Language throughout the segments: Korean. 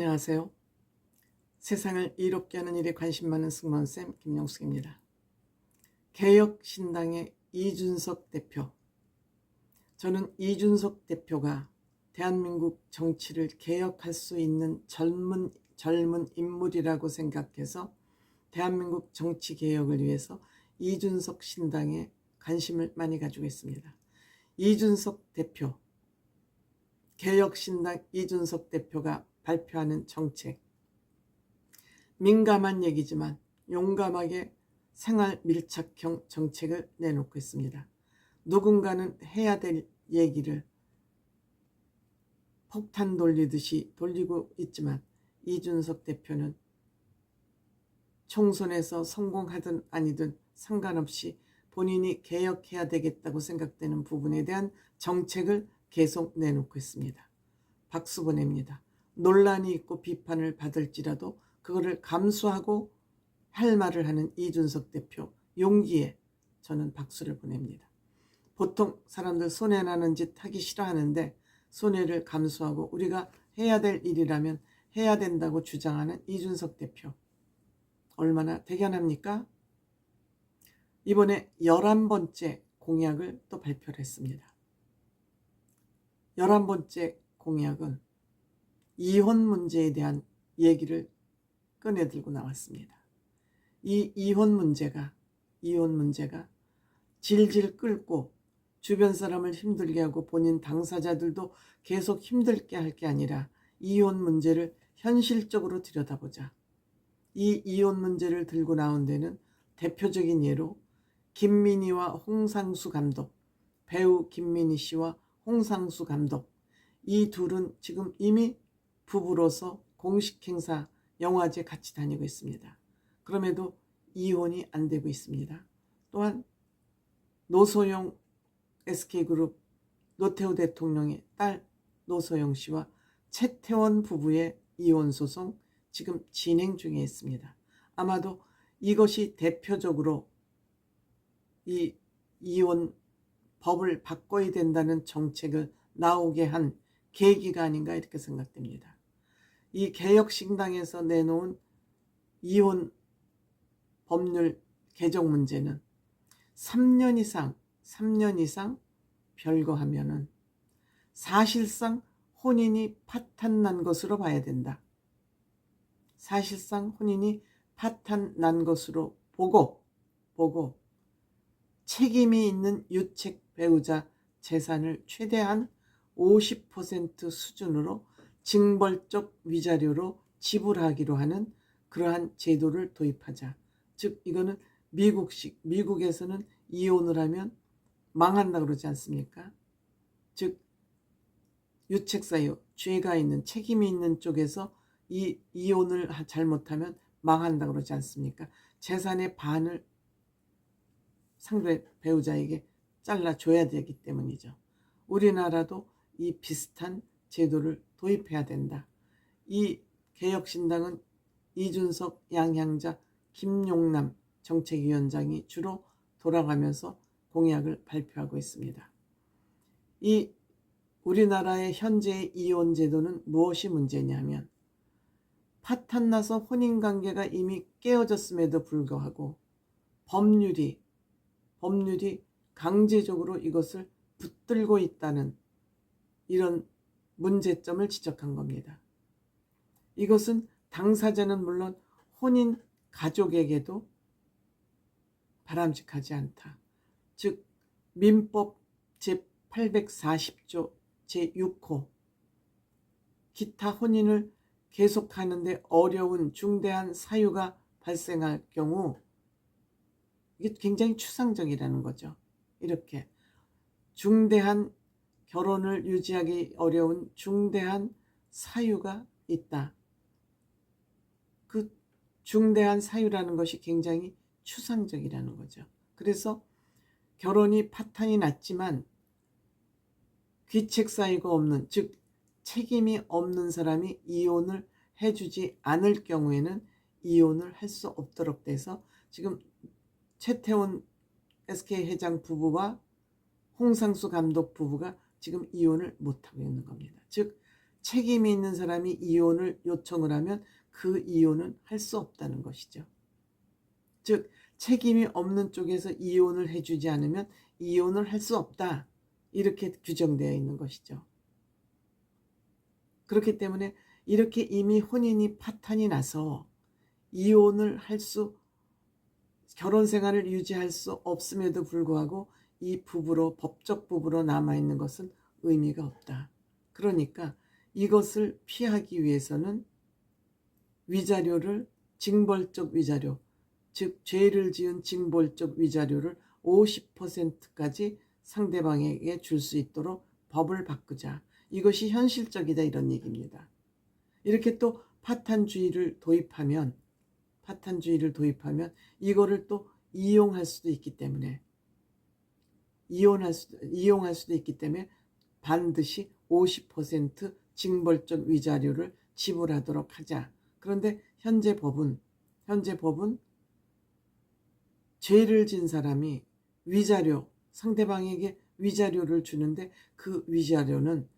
안녕하세요. 세상을 이롭게 하는 일에 관심 많은 승무원쌤 김영숙입니다. 개혁신당의 이준석 대표. 저는 이준석 대표가 대한민국 정치를 개혁할 수 있는 젊은 인물이라고 생각해서 대한민국 정치 개혁을 위해서 이준석 신당에 관심을 많이 가지고 있습니다. 이준석 대표, 개혁신당 이준석 대표가 발표하는 정책, 민감한 얘기지만 용감하게 생활 밀착형 정책을 내놓고 있습니다. 누군가는 해야 될 얘기를 폭탄 돌리듯이 돌리고 있지만 이준석 대표는 총선에서 성공하든 아니든 상관없이 본인이 개혁해야 되겠다고 생각되는 부분에 대한 정책을 계속 내놓고 있습니다. 박수 보냅니다. 논란이 있고 비판을 받을지라도 그거를 감수하고 할 말을 하는 이준석 대표 용기에 저는 박수를 보냅니다. 보통 사람들 손해나는 짓 하기 싫어하는데 손해를 감수하고 우리가 해야 될 일이라면 해야 된다고 주장하는 이준석 대표, 얼마나 대견합니까? 이번에 11번째 공약을 또 발표를 했습니다. 11번째 공약은 이혼 문제에 대한 얘기를 꺼내들고 나왔습니다. 이 이혼 문제가 질질 끌고 주변 사람을 힘들게 하고 본인 당사자들도 계속 힘들게 할 게 아니라 이혼 문제를 현실적으로 들여다보자. 이 이혼 문제를 들고 나온 데는 대표적인 예로 김민희와 홍상수 감독, 배우 김민희 씨와 홍상수 감독, 이 둘은 지금 이미 부부로서 공식 행사 영화제 같이 다니고 있습니다. 그럼에도 이혼이 안 되고 있습니다. 또한 노소영 SK그룹 노태우 대통령의 딸 노소영 씨와 최태원 부부의 이혼 소송 지금 진행 중에 있습니다. 아마도 이것이 대표적으로 이 이혼 법을 바꿔야 된다는 정책을 나오게 한 계기가 아닌가 이렇게 생각됩니다. 이 개혁신당에서 내놓은 이혼 법률 개정 문제는 3년 이상 별거하면은 사실상 혼인이 파탄난 것으로 봐야 된다. 사실상 혼인이 파탄난 것으로 보고 책임이 있는 유책 배우자 재산을 최대한 50% 수준으로 징벌적 위자료로 지불하기로 하는 그러한 제도를 도입하자. 즉 이거는 미국에서는 이혼을 하면 망한다고 그러지 않습니까? 즉 유책사유, 죄가 있는 책임이 있는 쪽에서 이 이혼을 잘못하면 망한다고 그러지 않습니까? 재산의 반을 상대 배우자에게 잘라줘야 되기 때문이죠. 우리나라도 이 비슷한 제도를 도입해야 된다. 이 개혁신당은 이준석, 양향자, 김용남 정책위원장이 주로 돌아가면서 공약을 발표하고 있습니다. 이 우리나라의 현재의 이혼 제도는 무엇이 문제냐면 파탄나서 혼인관계가 이미 깨어졌음에도 불구하고 법률이 강제적으로 이것을 붙들고 있다는 이런 문제점을 지적한 겁니다. 이것은 당사자는 물론 혼인 가족에게도 바람직하지 않다. 즉 민법 제840조 제6호 기타 혼인을 계속하는데 어려운 중대한 사유가 발생할 경우 이게 굉장히 추상적이라는 거죠. 이렇게 중대한 결혼을 유지하기 어려운 중대한 사유가 있다. 그 중대한 사유라는 것이 굉장히 추상적이라는 거죠. 그래서 결혼이 파탄이 났지만 귀책 사유가 없는, 즉 책임이 없는 사람이 이혼을 해주지 않을 경우에는 이혼을 할 수 없도록 돼서 지금 최태원 SK 회장 부부와 홍상수 감독 부부가 지금 이혼을 못하고 있는 겁니다. 즉 책임이 있는 사람이 이혼을 요청을 하면 그 이혼은 할 수 없다는 것이죠. 즉 책임이 없는 쪽에서 이혼을 해주지 않으면 이혼을 할 수 없다. 이렇게 규정되어 있는 것이죠. 그렇기 때문에 이렇게 이미 혼인이 파탄이 나서 이혼을 결혼 생활을 유지할 수 없음에도 불구하고 이 부부로 법적 부부로 남아있는 것은 의미가 없다. 그러니까 이것을 피하기 위해서는 위자료를 징벌적 위자료, 즉 죄를 지은 징벌적 위자료를 50%까지 상대방에게 줄 수 있도록 법을 바꾸자. 이것이 현실적이다 이런 얘기입니다. 이렇게 또 파탄주의를 도입하면 이거를 또 이용할 수도 있기 때문에 이용할 수도 있기 때문에 반드시 50% 징벌적 위자료를 지불하도록 하자. 그런데 현재 법은 죄를 진 사람이 상대방에게 위자료를 주는데 그 위자료는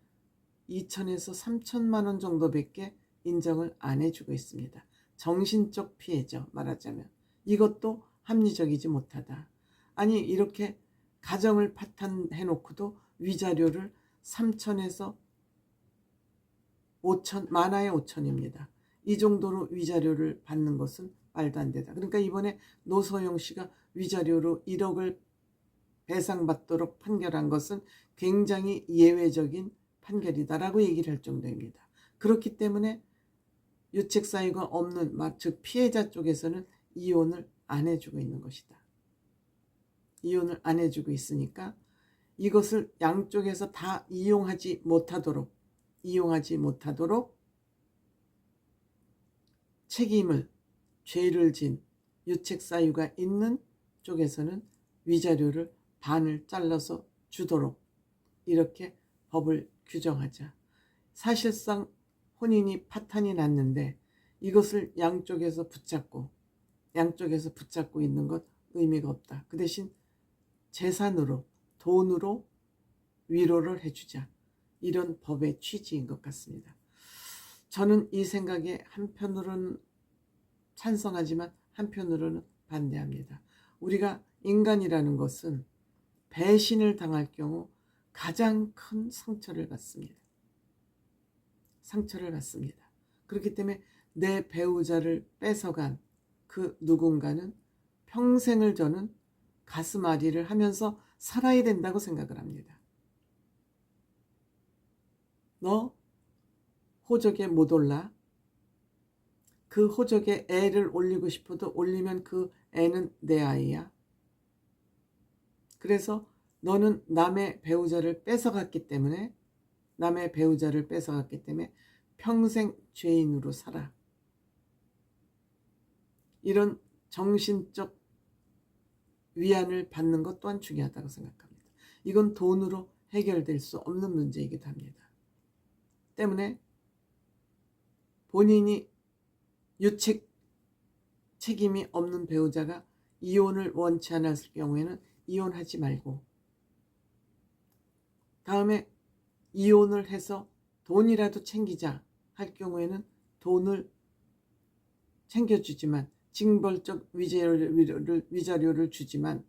2천에서 3천만 원 정도밖에 인정을 안 해주고 있습니다. 정신적 피해죠. 말하자면 이것도 합리적이지 못하다. 아니 이렇게 가정을 파탄해놓고도 위자료를 3천에서 5천, 많아야 5천입니다. 이 정도로 위자료를 받는 것은 말도 안 되다. 그러니까 이번에 노소영 씨가 위자료로 1억을 배상받도록 판결한 것은 굉장히 예외적인 판결이다라고 얘기를 할 정도입니다. 그렇기 때문에 유책 사유가 없는, 즉 피해자 쪽에서는 이혼을 안 해주고 있는 것이다. 이혼을 안 해주고 있으니까 이것을 양쪽에서 다 이용하지 못하도록 책임을, 죄를 진 유책 사유가 있는 쪽에서는 위자료를 반을 잘라서 주도록 이렇게 법을 규정하자. 사실상 혼인이 파탄이 났는데 이것을 양쪽에서 붙잡고 있는 것 의미가 없다. 그 대신 재산으로, 돈으로 위로를 해주자. 이런 법의 취지인 것 같습니다. 저는 이 생각에 한편으로는 찬성하지만 한편으로는 반대합니다. 우리가 인간이라는 것은 배신을 당할 경우 가장 큰 상처를 받습니다. 그렇기 때문에 내 배우자를 뺏어간 그 누군가는 평생을 저는 가슴앓이를 하면서 살아야 된다고 생각을 합니다. 너 호적에 못 올라. 그 호적에 애를 올리고 싶어도 올리면 그 애는 내 아이야. 그래서 너는 남의 배우자를 뺏어갔기 때문에 평생 죄인으로 살아. 이런 정신적 위안을 받는 것 또한 중요하다고 생각합니다. 이건 돈으로 해결될 수 없는 문제이기도 합니다. 때문에 본인이 책임이 없는 배우자가 이혼을 원치 않았을 경우에는 이혼하지 말고, 다음에 이혼을 해서 돈이라도 챙기자 할 경우에는 돈을 챙겨주지만, 징벌적 위자료를 주지만,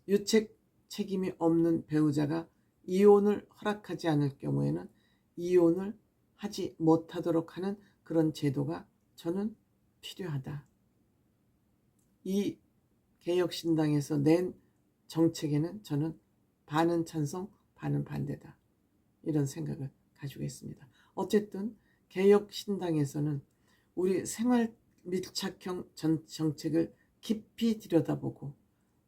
유책 책임이 없는 배우자가 이혼을 허락하지 않을 경우에는 이혼을 하지 못하도록 하는 그런 제도가 저는 필요하다. 이 개혁신당에서 낸 정책에는 저는 반은 찬성, 반은 반대다. 이런 생각을 가지고 있습니다. 어쨌든 개혁신당에서는 우리 생활 밀착형 정책을 깊이 들여다보고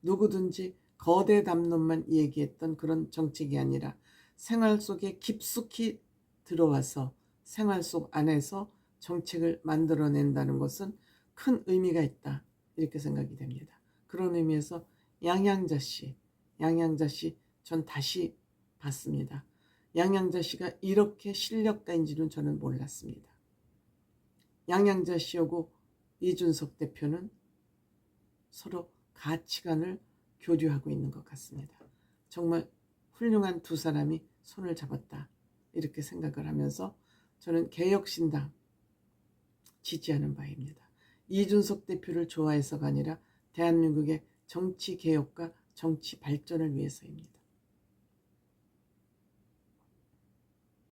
누구든지 거대 담론만 얘기했던 그런 정책이 아니라 생활 속에 깊숙이 들어와서 생활 속 안에서 정책을 만들어낸다는 것은 큰 의미가 있다. 이렇게 생각이 됩니다. 그런 의미에서 양양자 씨 전 다시 봤습니다. 양양자 씨가 이렇게 실력가인지는 저는 몰랐습니다. 양양자 씨하고 이준석 대표는 서로 가치관을 교류하고 있는 것 같습니다. 정말 훌륭한 두 사람이 손을 잡았다. 이렇게 생각을 하면서 저는 개혁신당 지지하는 바입니다. 이준석 대표를 좋아해서가 아니라 대한민국의 정치 개혁과 정치 발전을 위해서입니다.